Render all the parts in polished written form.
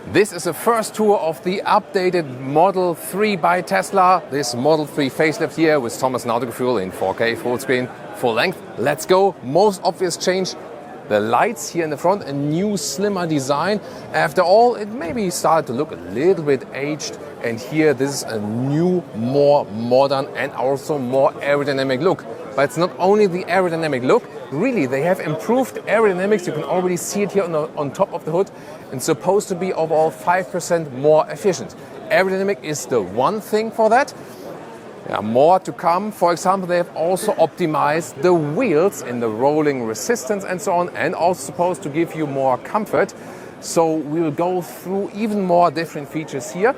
This is the first tour of the updated Model 3 by Tesla. This Model 3 facelift here with Thomas nautical fuel in 4K, full screen, full length. Let's go. Most obvious change, the lights here in the front, a new slimmer design. After all, it maybe started to look a little bit aged. And here, this is a new, more modern and also more aerodynamic look. But it's not only the aerodynamic look, really, they have improved aerodynamics. You can already see it here on top of the hood. And supposed to be overall 5% more efficient. Aerodynamic is the one thing for that. More to come. For example, they have also optimized the wheels in the rolling resistance and so on, and also supposed to give you more comfort. So we'll go through even more different features here.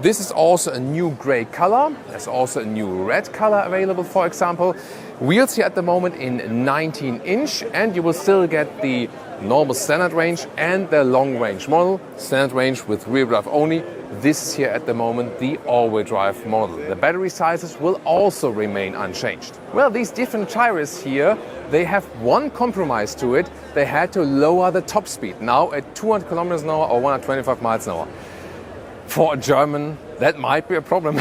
This is also a new gray color. There's also a new red color available, for example. Wheels here at the moment in 19-inch, and you will still get the normal standard range and the long range model. Standard range with rear drive only. This is here at the moment the all-wheel drive model. The battery sizes will also remain unchanged. Well, these different tires here, they have one compromise to it. They had to lower the top speed, now at 200 kilometers an hour or 125 miles an hour. For a German, that might be a problem.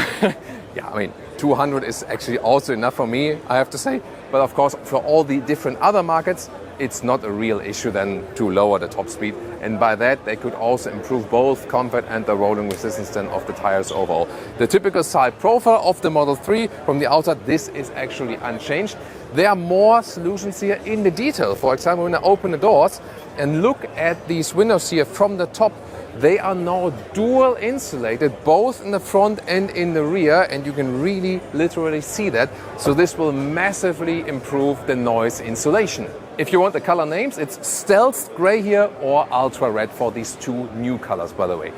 Yeah, I mean, 200 is actually also enough for me, I have to say. But of course, for all the different other markets, it's not a real issue then to lower the top speed. And by that, they could also improve both comfort and the rolling resistance then of the tires overall. The typical side profile of the Model 3 from the outside, this is actually unchanged. There are more solutions here in the detail. For example, when I open the doors and look at these windows here from the top, they are now dual insulated, both in the front and in the rear, and you can really literally see that. So this will massively improve the noise insulation. If you want the color names, it's Stealth Gray here or Ultra Red for these two new colors, by the way.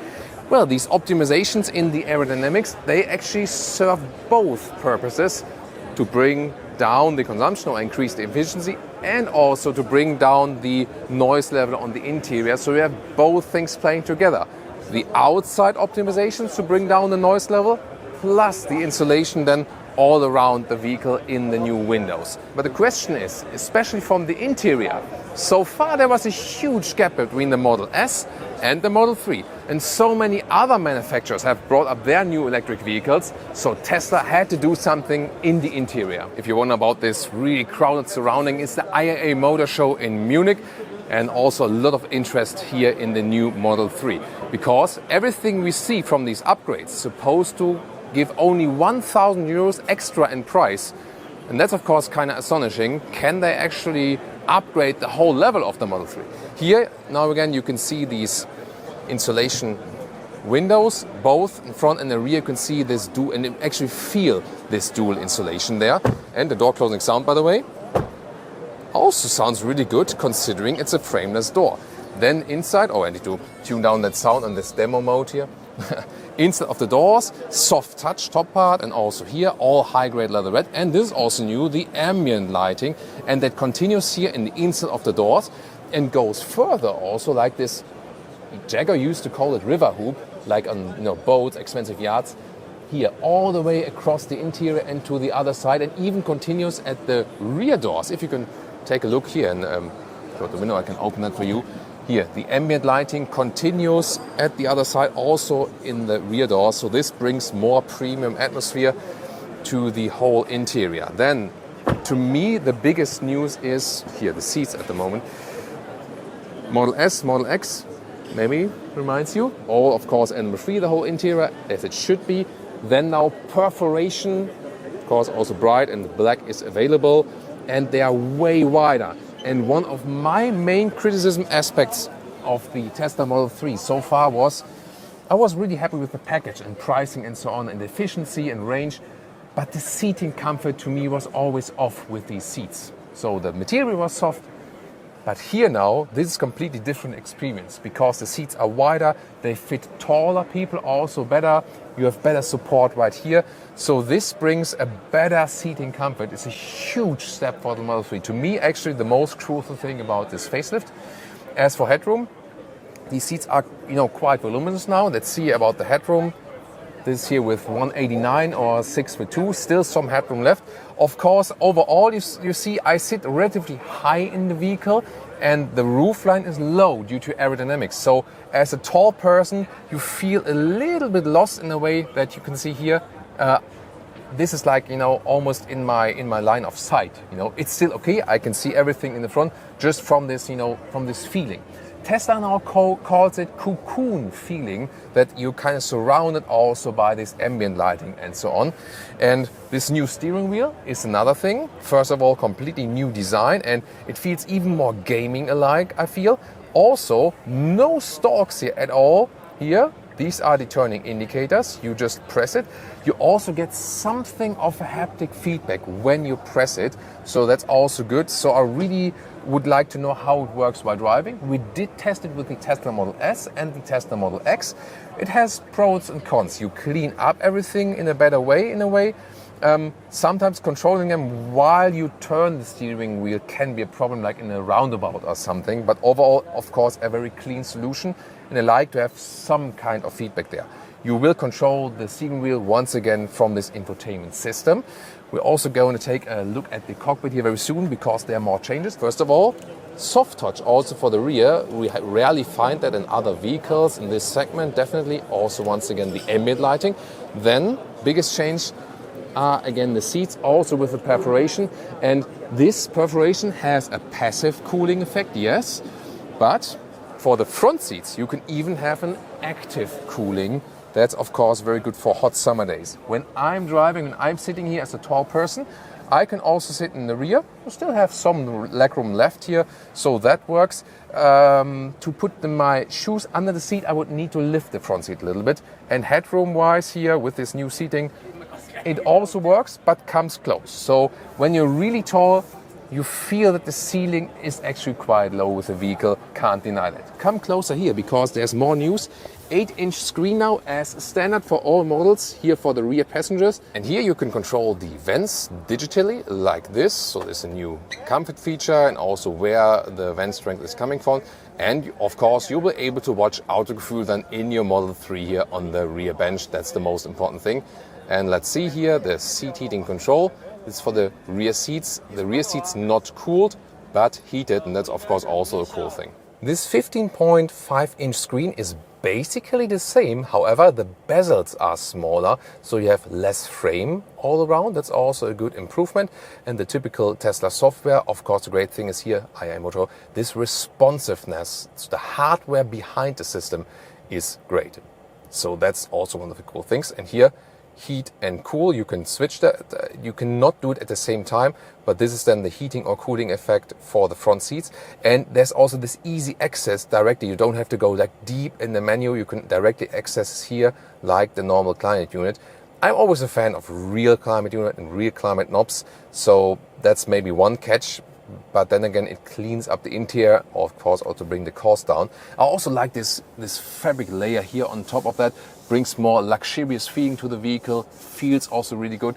Well, these optimizations in the aerodynamics, they actually serve both purposes: to bring down the consumption or increase the efficiency, and also to bring down the noise level on the interior. So we have both things playing together. The outside optimizations to bring down the noise level, plus the insulation then all around the vehicle in the new windows. But the question is, especially from the interior, so far there was a huge gap between the Model S and the Model 3. And so many other manufacturers have brought up their new electric vehicles, so Tesla had to do something in the interior. If you wonder about this really crowded surrounding, it's the IAA Motor Show in Munich, and also a lot of interest here in the new Model 3. Because everything we see from these upgrades is supposed to give only 1,000 euros extra in price. And that's of course kind of astonishing. Can they actually upgrade the whole level of the Model 3? Here, now again, you can see these insulation windows, both in front and the rear. You can see this and you actually feel this dual insulation there. And the door closing sound, by the way, also sounds really good considering it's a frameless door. Then inside, I need to tune down that sound on this demo mode here. Inside of the doors, soft touch top part, and also here all high-grade leather red. And this is also new, the ambient lighting, and that continues here in the inside of the doors and goes further also, like this. Jaguar used to call it river hoop, like on boats, expensive yachts. Here all the way across the interior and to the other side, and even continues at the rear doors. If you can take a look here and go to the window, I can open that for you. Here, the ambient lighting continues at the other side, also in the rear door. So this brings more premium atmosphere to the whole interior. Then, to me, the biggest news is here, the seats at the moment. Model S, Model X, maybe reminds you. All, of course, animal-free, the whole interior, as it should be. Then now perforation, of course, also bright and black is available. And they are way wider. And one of my main criticism aspects of the Tesla Model 3 so far was, I was really happy with the package and pricing and so on, and efficiency and range, but the seating comfort to me was always off with these seats. So the material was soft, but here now, this is a completely different experience because the seats are wider, they fit taller people also better, you have better support right here. So this brings a better seating comfort. It's a huge step for the Model 3. To me, actually, the most crucial thing about this facelift. As for headroom, these seats are, quite voluminous now. Let's see about the headroom. This here with 189 or 6'2", still some headroom left. Of course, overall, you see I sit relatively high in the vehicle, and the roofline is low due to aerodynamics. So as a tall person, you feel a little bit lost in a way that you can see here. This is like, almost in my line of sight. It's still okay. I can see everything in the front just from this, from this feeling. Tesla now calls it cocoon feeling, that you're kind of surrounded also by this ambient lighting and so on. And this new steering wheel is another thing. First of all, completely new design, and it feels even more gaming-alike, I feel. Also, no stalks here at all. Here, these are the turning indicators. You just press it. You also get something of a haptic feedback when you press it. So that's also good. So I really would like to know how it works while driving. We did test it with the Tesla Model S and the Tesla Model X. It has pros and cons. You clean up everything in a better way, in a way. Sometimes controlling them while you turn the steering wheel can be a problem, like in a roundabout or something. But overall, of course, a very clean solution, and I like to have some kind of feedback there. You will control the steering wheel once again from this infotainment system. We're also going to take a look at the cockpit here very soon, because there are more changes. First of all, soft touch also for the rear. We rarely find that in other vehicles in this segment. Definitely also once again the ambient lighting. Then biggest change are again the seats, also with the perforation. And this perforation has a passive cooling effect, yes. But for the front seats, you can even have an active cooling. That's, of course, very good for hot summer days. When I'm driving, when I'm sitting here as a tall person, I can also sit in the rear. I still have some legroom left here, so that works. To put my shoes under the seat, I would need to lift the front seat a little bit. And headroom-wise here, with this new seating, it also works, but comes close. So when you're really tall, you feel that the ceiling is actually quite low with the vehicle. Can't deny that. Come closer here, because there's more news. 8-inch screen now as standard for all models, here for the rear passengers. And here you can control the vents digitally like this. So there's a new comfort feature, and also where the vent strength is coming from. And of course, you'll be able to watch Autogefühl then in your Model 3 here on the rear bench. That's the most important thing. And let's see here the seat heating control. It's for the rear seats. The rear seats not cooled, but heated, and that's of course also a cool thing. This 15.5-inch screen is basically the same. However, the bezels are smaller, so you have less frame all around. That's also a good improvement. And the typical Tesla software, of course, the great thing is here, AI Motor, this responsiveness, so the hardware behind the system is great. So that's also one of the cool things. And here, heat and cool, you can switch that. You cannot do it at the same time, but this is then the heating or cooling effect for the front seats. And there's also this easy access directly. You don't have to go like deep in the menu. You can directly access here like the normal climate unit. I'm always a fan of real climate unit and real climate knobs, so that's maybe one catch. But then again, it cleans up the interior, of course, also bring the cost down. I also like this fabric layer here on top of that. Brings more luxurious feeling to the vehicle. Feels also really good.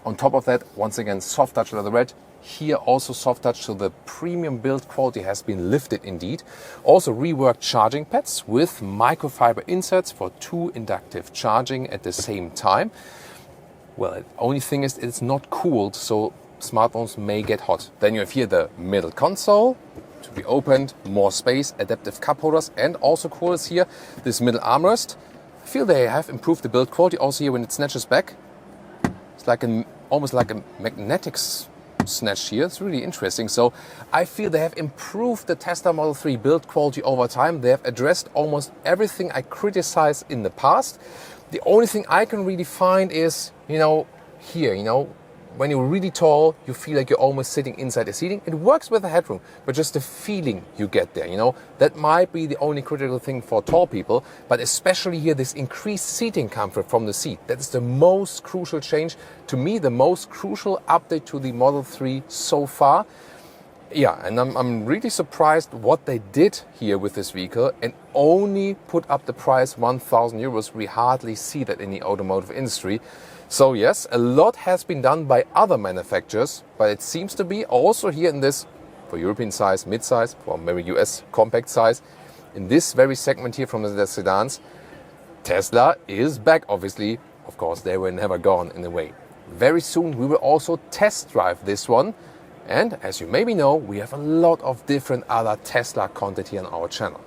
On top of that, once again, soft touch leatherette. Here also soft touch, so the premium build quality has been lifted indeed. Also reworked charging pads with microfiber inserts for 2 inductive charging at the same time. Well, the only thing is it's not cooled, so smartphones may get hot. Then you have here the middle console to be opened, more space, adaptive cup holders, and also cool is here this middle armrest. I feel they have improved the build quality also here when it snatches back. It's like almost like a magnetic snatch here. It's really interesting. So I feel they have improved the Tesla Model 3 build quality over time. They have addressed almost everything I criticized in the past. The only thing I can really find is, here, when you're really tall, you feel like you're almost sitting inside the seating. It works with the headroom, but just the feeling you get there, that might be the only critical thing for tall people. But especially here, this increased seating comfort from the seat. That is the most crucial change. To me, the most crucial update to the Model 3 so far. Yeah, and I'm really surprised what they did here with this vehicle and only put up the price 1,000 euros. We hardly see that in the automotive industry. So yes, a lot has been done by other manufacturers, but it seems to be also here in this, for European size, mid-size, for maybe US compact size, in this very segment here from the sedans, Tesla is back, obviously. Of course, they were never gone in a way. Very soon we will also test drive this one. And as you maybe know, we have a lot of different other Tesla content here on our channel.